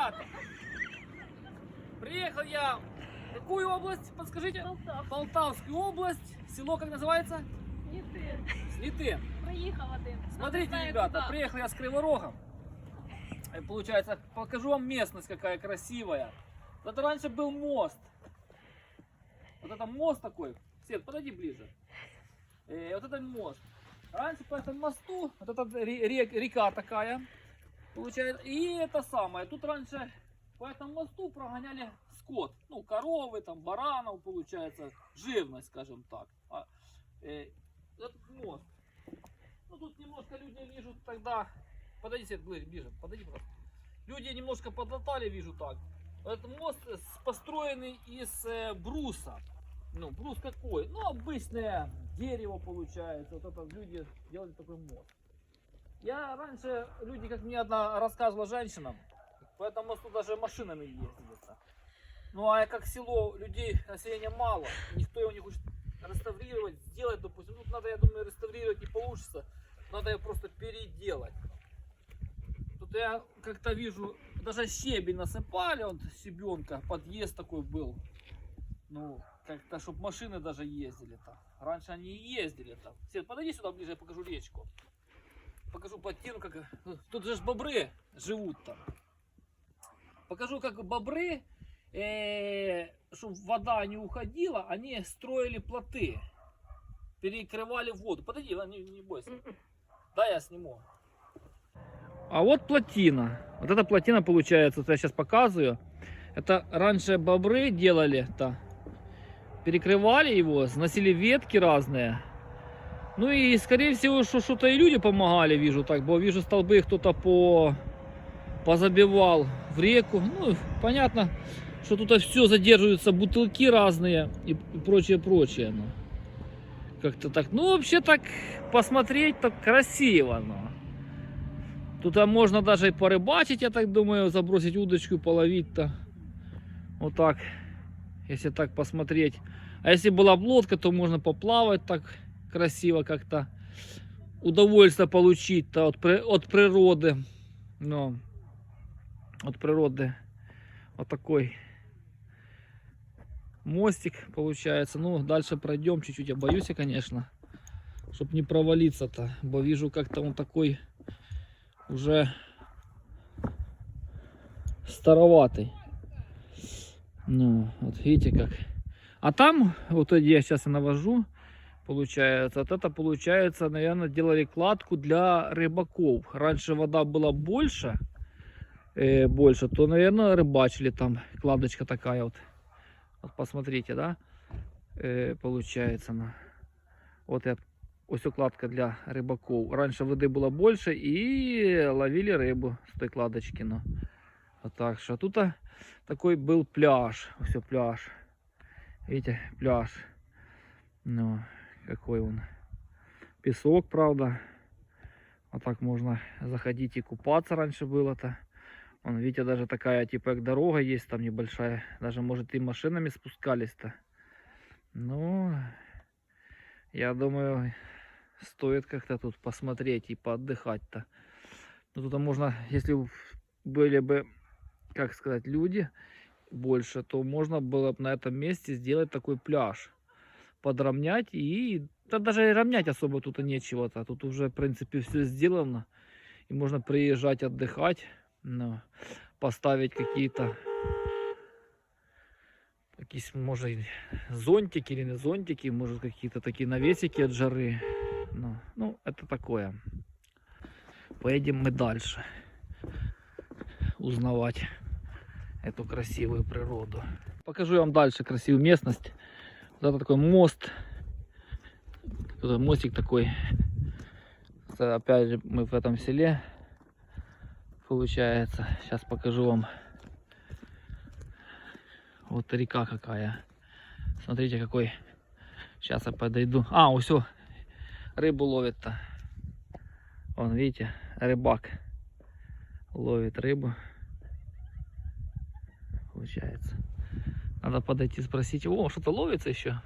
ребята, приехал я в какую область, подскажите? Полтавскую область. Село как называется? Снитин. Проехал один. Смотрите, ребята, приехал я с Криворогом. И получается, покажу вам местность, какая красивая. Это раньше был мост. Вот это мост такой. Свет, подойди ближе. Вот это мост. Раньше по этому мосту, вот эта река такая, получается, и это самое. Тут раньше по этому мосту прогоняли скот. Ну, коровы, там, баранов, получается, живность, скажем так. Этот мост. Ну, тут немножко люди вижу тогда. Подойди, Свет, ближе, подойди, пожалуйста. Люди немножко подлатали, вижу так. Этот мост построенный из бруса. Ну, брус какой? Ну, обычное дерево получается. Вот это люди делали такой мост. Я раньше, люди, как мне одна рассказывала женщинам, по этому мосту даже машинами ездили. Ну, а как село, людей, населения мало, никто его не хочет реставрировать, сделать, допустим. Тут надо, я думаю, реставрировать не получится. Надо ее просто переделать. Тут я как-то вижу, даже щебень насыпали, вот щебенка, подъезд такой был. Ну, как-то, чтобы машины даже ездили-то. Раньше они и ездили-то. Свет, подойди сюда ближе, я покажу речку. Покажу плотину, как... Тут же бобры живут там. Покажу, как бобры, чтобы вода не уходила, они строили плоты. Перекрывали воду. Подойди, не бойся. Да, я сниму. А вот плотина. Вот эта плотина получается, вот я сейчас показываю. Это раньше бобры делали-то. Перекрывали его, сносили ветки разные. Ну и скорее всего, что-то и люди помогали, вижу так. Бо вижу, столбы кто-то позабивал в реку. Ну, понятно, что тут все задерживаются, бутылки разные и прочее. Ну. Как-то так. Ну, вообще так посмотреть, так красиво. Ну. Тут можно даже и порыбачить, я так думаю, забросить удочку и половить-то. Вот так, если так посмотреть. А если была б лодка, то можно поплавать так красиво как-то. Удовольствие получить-то от природы. Ну, от природы. Вот такой мостик получается. Ну, дальше пройдем чуть-чуть. Я боюсь, конечно, чтобы не провалиться-то. Бо вижу, как-то он такой уже староватый. Ну, вот видите как. А там, вот я сейчас и навожу, получается, вот это получается, наверное, делали кладку для рыбаков. Раньше вода была больше, то, наверное, рыбачили там. Кладочка такая вот. Вот посмотрите, да, получается она. Вот это, ось кладка для рыбаков. Раньше воды было больше и ловили рыбу с той кладочки. Ну. Вот так что тут такой был пляж. Все, пляж. Видите, пляж. Ну, какой он. Песок, правда. Вот так можно заходить и купаться раньше было-то. Вон, видите, даже такая, типа, как дорога есть там небольшая. Даже, может, и машинами спускались-то. Ну, я думаю, стоит как-то тут посмотреть и поотдыхать-то. Ну, тут можно, если были бы, как сказать, люди больше, то можно было бы на этом месте сделать такой пляж. Подровнять и... Да даже и равнять особо тут нечего-то. Тут уже, в принципе, все сделано. И можно приезжать отдыхать. Но поставить какие-то... может, зонтики или не зонтики. Может, какие-то такие навесики от жары. Ну, это такое. Поедем мы дальше. Узнавать эту красивую природу. Покажу я вам дальше красивую местность. Вот это такой мост. Тут мостик такой. Опять же мы в этом селе. Получается. Сейчас покажу вам. Вот река какая. Смотрите какой. Сейчас я подойду. А, все. Рыбу ловит-то. Вон, видите, рыбак ловит рыбу. Получается. Надо подойти спросить. О, что-то ловится еще.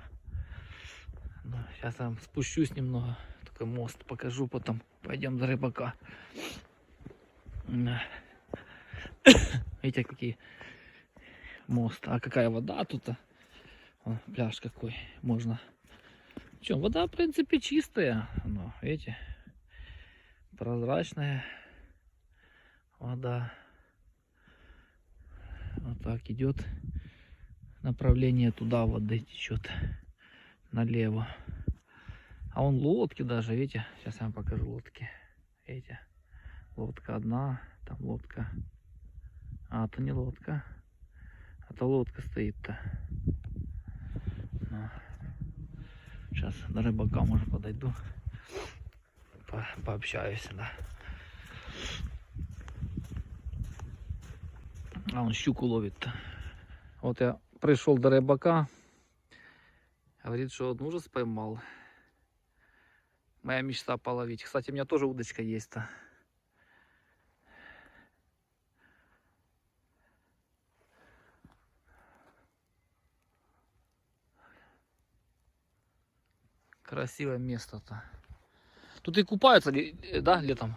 Ну, сейчас я спущусь немного. Такой мост покажу, потом пойдем до рыбака. Видите, какие мост. А какая вода тут? Вон, пляж какой. Можно. Че, вода, в принципе, чистая. Ну, видите, прозрачная вода. Вот так идет. Направление туда воды течет. Налево. А вон лодки даже, видите? Сейчас я вам покажу лодки. Видите? Лодка одна, там лодка. А, это не лодка. Это лодка стоит-то. Сейчас на рыбака, может, подойду. Пообщаюсь, да. А он щуку ловит-то. Вот я пришел до рыбака. Говорит, что одну уже поймал. Моя мечта половить. Кстати, у меня тоже удочка есть-то. Красивое место-то. Тут и купаются, да, летом?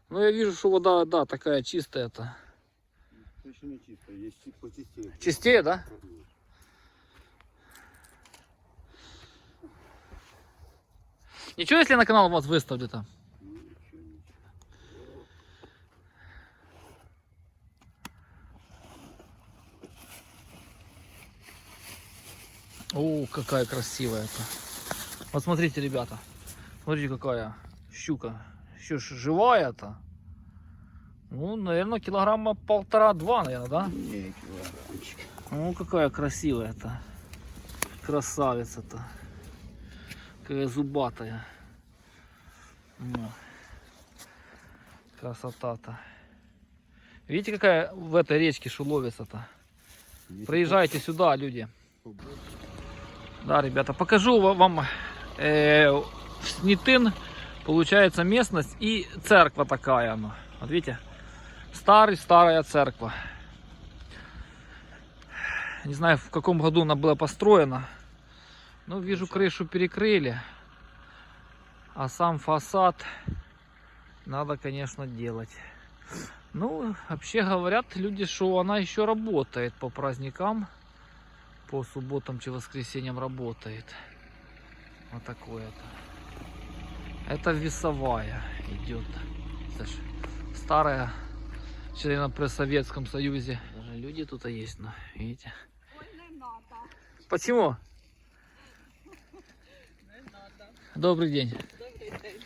Ну, я вижу, что вода, да, такая чистая-то. Еще не чистая, есть почистее. Чистее, да? Ничего, если я на канал вас выставлю там? О, какая красивая-то. Вот смотрите, ребята. Смотрите, какая щука. Еще ж живая-то. Ну, наверное, килограмма 1,5-2, наверное, да? Не, килограммчик. Ну, какая красивая-то. Красавица-то. Какая зубатая. Ну. Красота-то. Видите, какая в этой речке шуловица-то? Приезжайте сюда, люди. Да, ребята, покажу вам Снятин, получается, местность и церковь такая. Ну. Вот видите, старая церковь. Не знаю, в каком году она была построена. Но вижу, крышу перекрыли. А сам фасад надо, конечно, делать. Ну, вообще говорят люди, что она еще работает по праздникам. По субботам и воскресеньям работает. Вот такое-то. Это весовая идет. Это ж старая, члена при Советском Союзе. Даже люди тут есть, но видите. Ой, не надо. Почему? Не надо. Добрый день. Добрий день.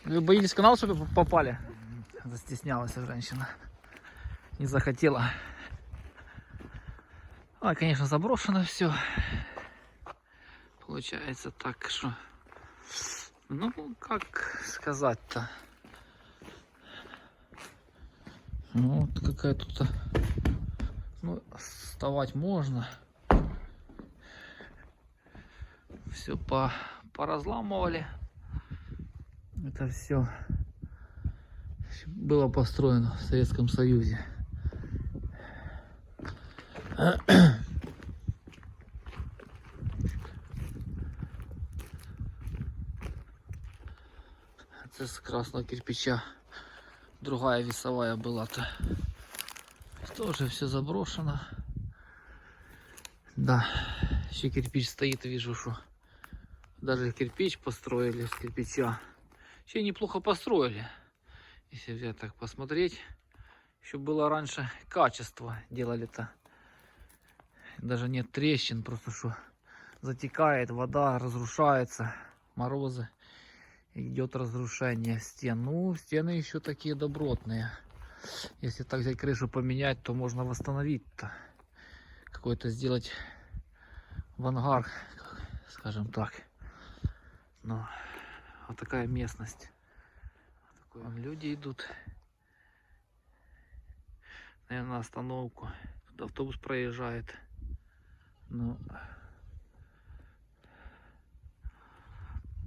Вы боитесь канал, чтобы попали? Застеснялась женщина. Не захотела. А, конечно, заброшено все. Получается так, что... Ну, как сказать-то? Ну, вот какая тут... Ну, вставать можно. Все поразламывали. Это все было построено в Советском Союзе. Это с красного кирпича. Другая весовая была-то. Тоже все заброшено. Да, еще кирпич стоит, вижу, что даже кирпич построили с кирпича. Еще неплохо построили. Если взять так посмотреть, еще было раньше качество делали-то. Даже нет трещин, просто что затекает вода, разрушается, морозы, идет разрушение стен. Ну, стены еще такие добротные. Если так взять крышу поменять, то можно восстановить-то. Какой-то сделать вангар, скажем так. Но вот такая местность. Вон люди идут. Наверное, на остановку. Тут автобус проезжает.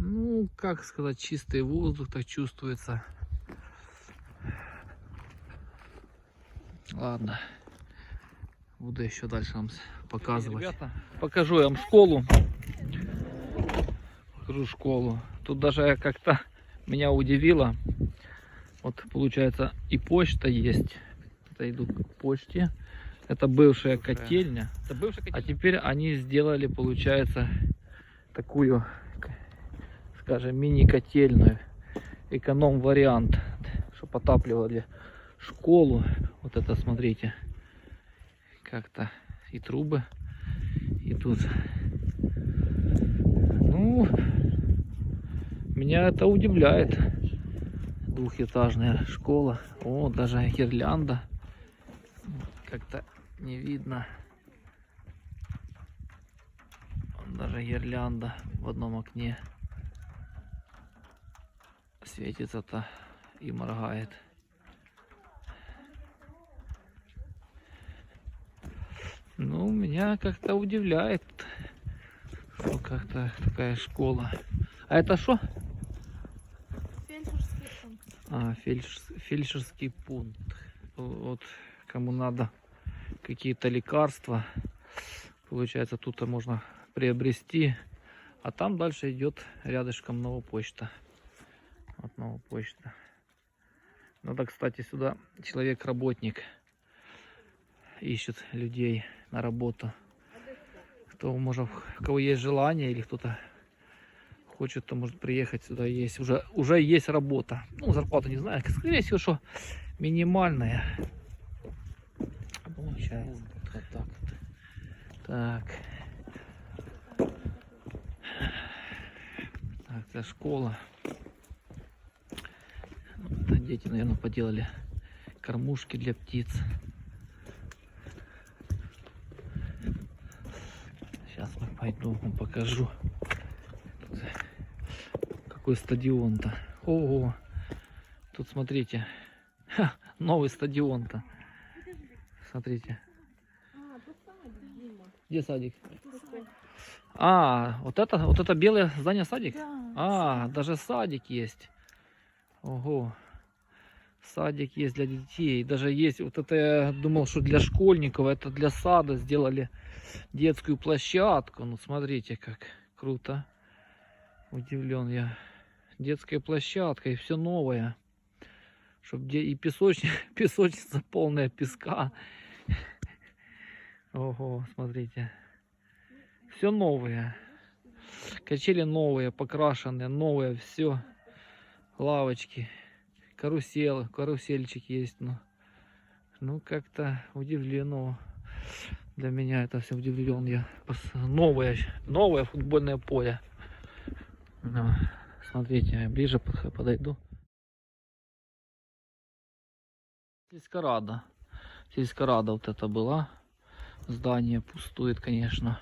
Ну, как сказать, чистый воздух так чувствуется. Ладно. Буду еще дальше вам показывать. Ребята, покажу я вам школу. Покажу школу. Тут даже как-то меня удивило. Вот получается и почта есть. это иду к почте. Это бывшая котельня. А теперь они сделали, получается, такую, скажем, мини-котельную. Эконом-вариант, чтобы отапливали школу. Вот это, смотрите, как-то и трубы, и тут. Ну, меня это удивляет. Двухэтажная школа. О, даже гирлянда. Как-то не видно. Даже гирлянда в одном окне светится-то и моргает. Ну, меня как-то удивляет, что как-то такая школа. А это что? Фельдшерский пункт. А, фельдшерский пункт. Вот кому надо какие-то лекарства, получается, тут можно приобрести. А там дальше идет рядышком Новопочта. Вот Новопочта. Надо, кстати, сюда человек-работник ищет людей на работу. Кто может, у кого есть желание или кто-то хочет, то может приехать сюда. Есть уже есть работа. Ну, зарплата не знаю. Скорее всего, что минимальная. Получается вот так вот. Так. Так, это школа. Вот, дети, наверное, поделали кормушки для птиц. Сейчас мы пойду, вам покажу. Тут какой стадион-то. Ого! Тут смотрите. Ха, новый стадион-то. Смотрите. Где садик? А, вот это белое здание садик? Да. А, даже садик есть. Ого. Садик есть для детей. Даже есть, вот это я думал, что для школьников, это для сада сделали детскую площадку. Ну, смотрите, как круто. Удивлен я. Детская площадка и все новое. Чтоб где и песочница полная песка. Ого, смотрите. Все новое. Качели новые, покрашенные, новое все. Лавочки, карусельчик есть. Ну как-то удивлено. Для меня это все удивлен я. Новое футбольное поле. Ну, смотрите, я ближе подойду. Сельскорада. Сельскорада вот это была. Здание пустует, конечно.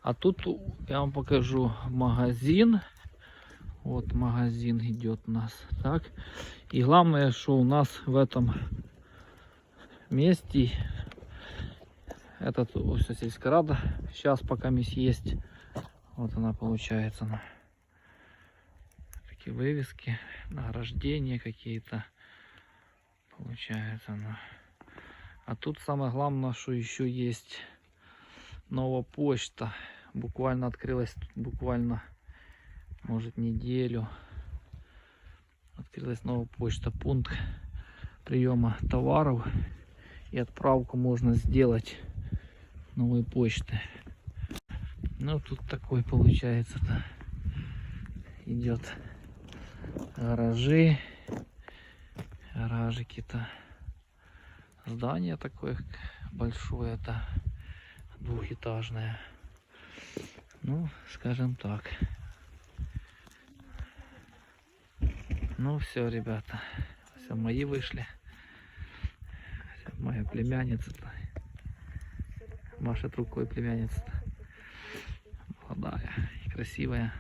А тут я вам покажу магазин. Вот магазин идет у нас. Так. И главное, что у нас в этом месте этот все сельскорада. Сейчас пока есть. Вот она получается. Такие вывески, награждения какие-то. Получается. А тут самое главное, что еще есть Новопочта. Буквально открылась, буквально, может, неделю. Открылась Новопочта. Пункт приема товаров. И отправку можно сделать новой почты. Ну, тут такой получается-то. Идет гаражи. Гаражики-то. Здание такое большое, это двухэтажное. Ну, скажем так. Ну все, ребята, все, мои вышли. Моя племянница-то машет рукой, племянница-то молодая и красивая.